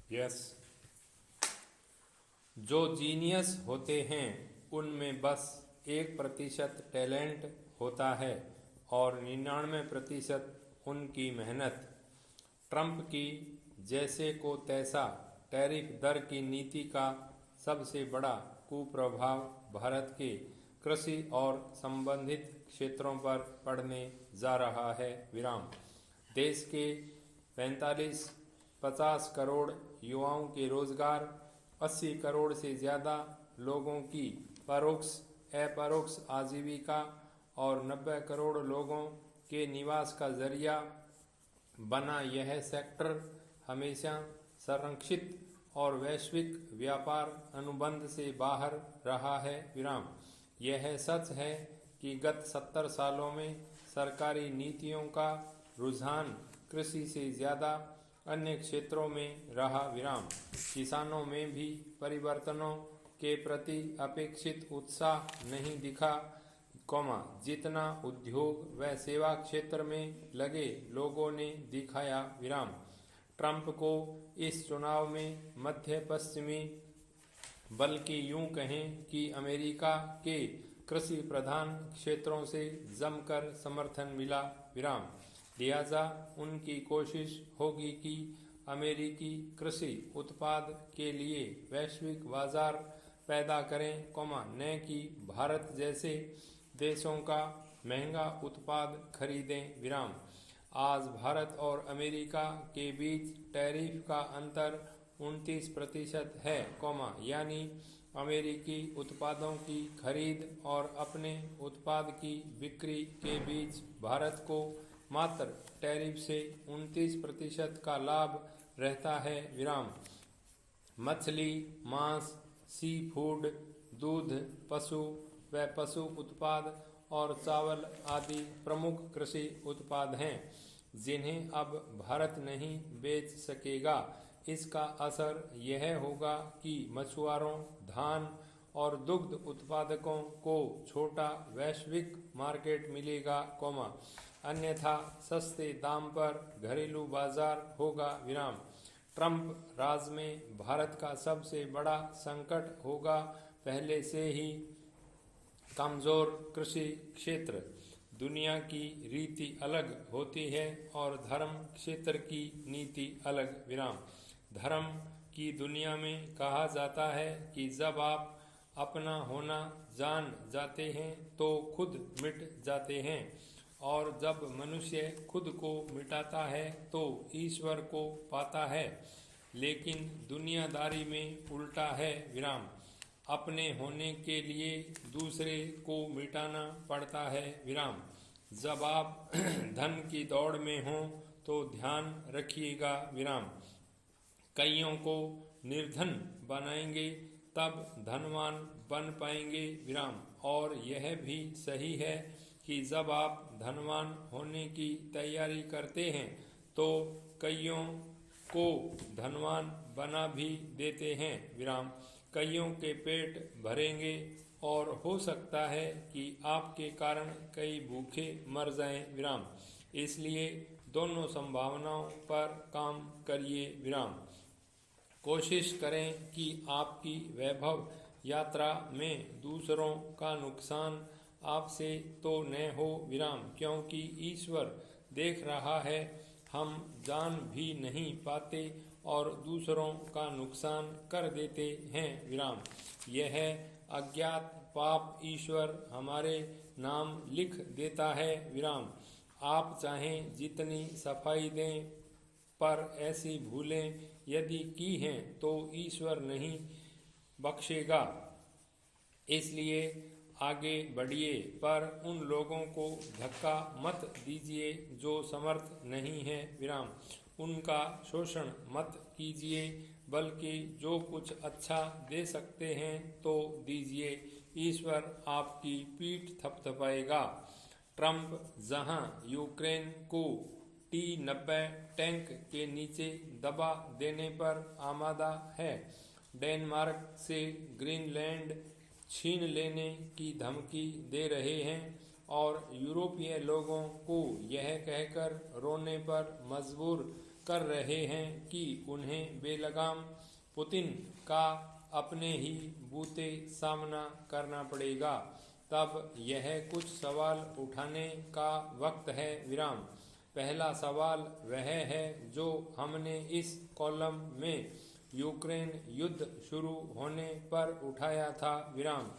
Yes. जो genius होते हैं उनमें बस 1% टैलेंट होता है और 99% उनकी मेहनत। ट्रंप की जैसे को तैसा टैरिफ दर की नीति का सबसे बड़ा कुप्रभाव भारत के कृषि और संबंधित क्षेत्रों पर पड़ने जा रहा है। देश के 45-50 करोड़ युवाओं के रोजगार, 80 करोड़ से ज़्यादा लोगों की परोक्ष अपरोक्ष आजीविका और 90 करोड़ लोगों के निवास का जरिया बना यह सेक्टर हमेशा संरक्षित और वैश्विक व्यापार अनुबंध से बाहर रहा है। यह सच है कि गत 70 सालों में सरकारी नीतियों का रुझान कृषि से ज़्यादा अन्य क्षेत्रों में रहा। किसानों में भी परिवर्तनों के प्रति अपेक्षित उत्साह नहीं दिखा, जितना उद्योग व सेवा क्षेत्र में लगे लोगों ने दिखाया। ट्रंप को इस चुनाव में मध्य पश्चिमी, बल्कि यूं कहें कि अमेरिका के कृषि प्रधान क्षेत्रों से जमकर समर्थन मिला। लिहाजा उनकी कोशिश होगी कि अमेरिकी कृषि उत्पाद के लिए वैश्विक बाजार पैदा करें, न कि भारत जैसे देशों का महंगा उत्पाद खरीदें। आज भारत और अमेरिका के बीच टैरिफ का अंतर 29% है, यानी अमेरिकी उत्पादों की खरीद और अपने उत्पाद की बिक्री के बीच भारत को मात्र टैरिफ से 29% का लाभ रहता है। मछली, मांस, सी फूड, दूध, पशु व पशु उत्पाद और चावल आदि प्रमुख कृषि उत्पाद हैं जिन्हें अब भारत नहीं बेच सकेगा। इसका असर यह होगा कि मछुआरों, धान और दुग्ध उत्पादकों को छोटा वैश्विक मार्केट मिलेगा, अन्यथा सस्ते दाम पर घरेलू बाजार होगा। ट्रंप राज में भारत का सबसे बड़ा संकट होगा पहले से ही कमजोर कृषि क्षेत्र। दुनिया की रीति अलग होती है और धर्म क्षेत्र की नीति अलग। धर्म की दुनिया में कहा जाता है कि जब आप अपना होना जान जाते हैं तो खुद मिट जाते हैं, और जब मनुष्य खुद को मिटाता है तो ईश्वर को पाता है। लेकिन दुनियादारी में उल्टा है। अपने होने के लिए दूसरे को मिटाना पड़ता है। जब आप धन की दौड़ में हों तो ध्यान रखिएगा, कईयों को निर्धन बनाएंगे तब धनवान बन पाएंगे। और यह भी सही है कि जब आप धनवान होने की तैयारी करते हैं तो कईयों को धनवान बना भी देते हैं। कईयों के पेट भरेंगे और हो सकता है कि आपके कारण कई भूखे मर जाएं। इसलिए दोनों संभावनाओं पर काम करिए। कोशिश करें कि आपकी वैभव यात्रा में दूसरों का नुकसान आपसे तो न हो, क्योंकि ईश्वर देख रहा है। हम जान भी नहीं पाते और दूसरों का नुकसान कर देते हैं। यह अज्ञात पाप ईश्वर हमारे नाम लिख देता है। आप चाहें जितनी सफाई दें, पर ऐसी भूलें यदि की हैं तो ईश्वर नहीं बख्शेगा। इसलिए आगे बढ़िए, पर उन लोगों को धक्का मत दीजिए जो समर्थ नहीं है। उनका शोषण मत कीजिए, बल्कि जो कुछ अच्छा दे सकते हैं तो दीजिए। ईश्वर आपकी पीठ थपथपाएगा। ट्रंप जहां यूक्रेन को T-90 टैंक के नीचे दबा देने पर आमादा है, डेनमार्क से ग्रीनलैंड छीन लेने की धमकी दे रहे हैं और यूरोपीय लोगों को यह कहकर रोने पर मजबूर कर रहे हैं कि उन्हें बेलगाम पुतिन का अपने ही बूते सामना करना पड़ेगा। तब यह कुछ सवाल उठाने का वक्त है। विराम। पहला सवाल वह है जो हमने इस कॉलम में यूक्रेन युद्ध शुरू होने पर उठाया था। विराम।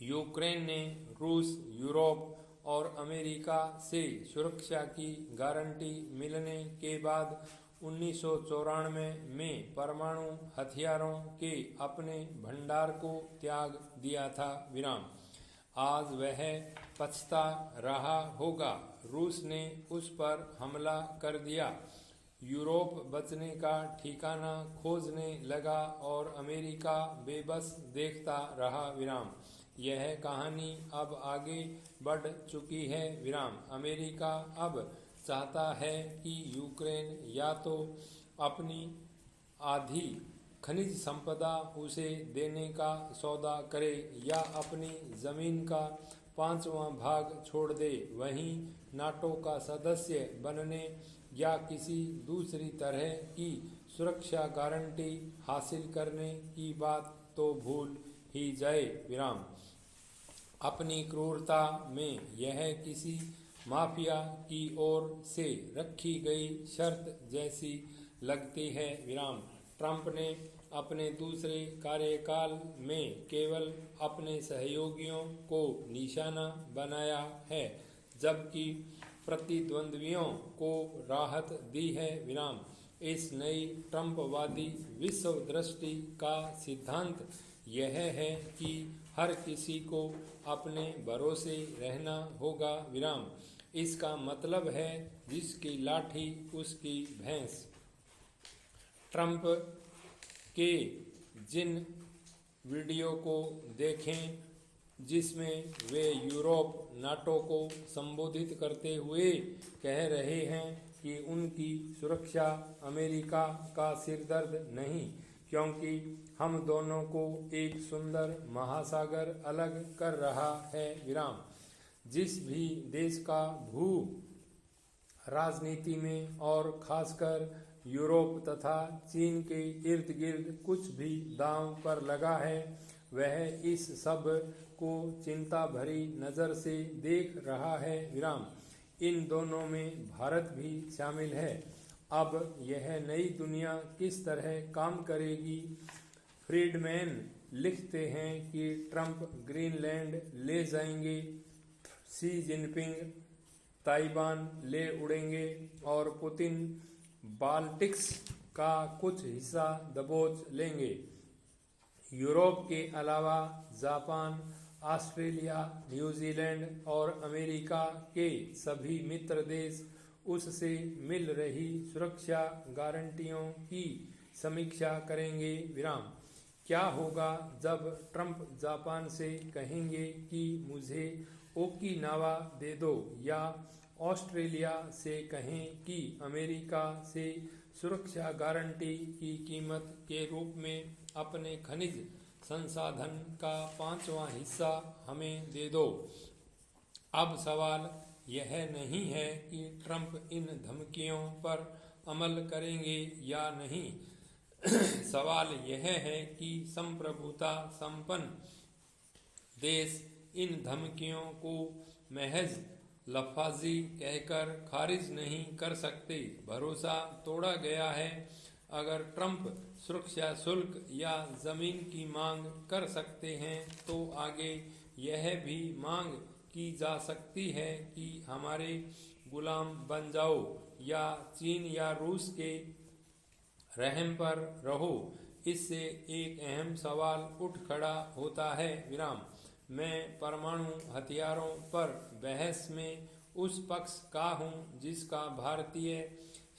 यूक्रेन ने रूस, यूरोप और अमेरिका से सुरक्षा की गारंटी मिलने के बाद 1994 में परमाणु हथियारों के अपने भंडार को त्याग दिया था। विराम। आज वह पछता रहा होगा। रूस ने उस पर हमला कर दिया, यूरोप बचने का ठिकाना खोजने लगा और अमेरिका बेबस देखता रहा। विराम। यह कहानी अब आगे बढ़ चुकी है। विराम। अमेरिका अब चाहता है कि यूक्रेन या तो अपनी आधी खनिज संपदा उसे देने का सौदा करे या अपनी जमीन का 5वां भाग छोड़ दे। वहीं नाटो का सदस्य बनने या किसी दूसरी तरह की सुरक्षा गारंटी हासिल करने की बात तो भूल ही जाए। विराम। अपनी क्रूरता में यह किसी माफिया की ओर से रखी गई शर्त जैसी लगती है। विराम। ट्रंप ने अपने दूसरे कार्यकाल में केवल अपने सहयोगियों को निशाना बनाया है, जबकि प्रतिद्वंद्वियों को राहत दी है। विराम। इस नई ट्रंपवादी विश्व दृष्टि का सिद्धांत यह है कि हर किसी को अपने भरोसे रहना होगा। विराम। इसका मतलब है जिसकी लाठी उसकी भैंस। ट्रंप के जिन वीडियो को देखें जिसमें वे यूरोप, नाटो को संबोधित करते हुए कह रहे हैं कि उनकी सुरक्षा अमेरिका का सिरदर्द नहीं, क्योंकि हम दोनों को एक सुंदर महासागर अलग कर रहा है। विराम। जिस भी देश का भू राजनीति में और खासकर यूरोप तथा चीन के इर्द गिर्द कुछ भी दांव पर लगा है, वह इस सब को चिंता भरी नज़र से देख रहा है। विराम। इन दोनों में भारत भी शामिल है। अब यह नई दुनिया किस तरह काम करेगी? फ्रीडमैन लिखते हैं कि ट्रंप ग्रीनलैंड ले जाएंगे, शी जिनपिंग ताइवान ले उड़ेंगे और पुतिन बाल्टिक्स का कुछ हिस्सा दबोच लेंगे। यूरोप के अलावा जापान, ऑस्ट्रेलिया, न्यूजीलैंड और अमेरिका के सभी मित्र देश उससे मिल रही सुरक्षा गारंटियों की समीक्षा करेंगे। विराम। क्या होगा जब ट्रंप जापान से कहेंगे कि मुझे ओकिनावा दे दो, या ऑस्ट्रेलिया से कहें कि अमेरिका से सुरक्षा गारंटी की कीमत के रूप में अपने खनिज संसाधन का 5वां हिस्सा हमें दे दो? अब सवाल यह नहीं है कि ट्रंप इन धमकियों पर अमल करेंगे या नहीं। सवाल यह है कि संप्रभुता संपन्न देश इन धमकियों को महज लफाजी कहकर खारिज नहीं कर सकते। भरोसा तोड़ा गया है। अगर ट्रंप सुरक्षा शुल्क या जमीन की मांग कर सकते हैं तो आगे यह भी मांग की जा सकती है कि हमारे गुलाम बन जाओ या चीन या रूस के रहम पर रहो। इससे एक अहम सवाल उठ खड़ा होता है। विराम। मैं परमाणु हथियारों पर बहस में उस पक्ष का हूँ जिसका भारतीय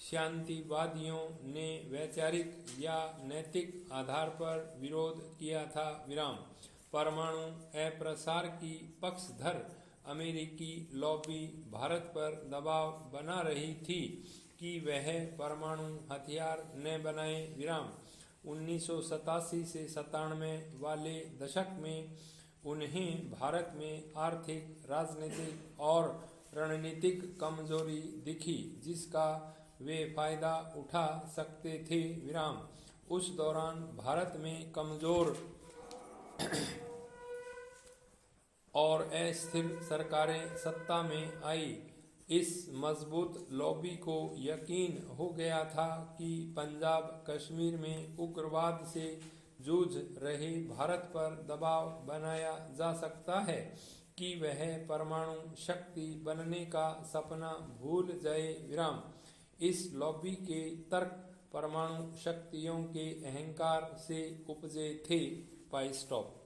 शांतिवादियों ने वैचारिक या नैतिक आधार पर विरोध किया था। विराम। परमाणु अप्रसार की पक्षधर अमेरिकी लॉबी भारत पर दबाव बना रही थी कि वह परमाणु हथियार न बनाए। विराम। 1987 से 97 वाले दशक में उन्हें भारत में आर्थिक, राजनीतिक और रणनीतिक कमजोरी दिखी, जिसका वे फायदा उठा सकते थे। विराम। उस दौरान भारत में कमजोर और अस्थिर सरकारें सत्ता में आई। इस मजबूत लॉबी को यकीन हो गया था कि पंजाब कश्मीर में उग्रवाद से जूझ रहे भारत पर दबाव बनाया जा सकता है कि वह परमाणु शक्ति बनने का सपना भूल जाए। विराम। इस लॉबी के तर्क परमाणु शक्तियों के अहंकार से उपजे थे। पाई स्टॉप।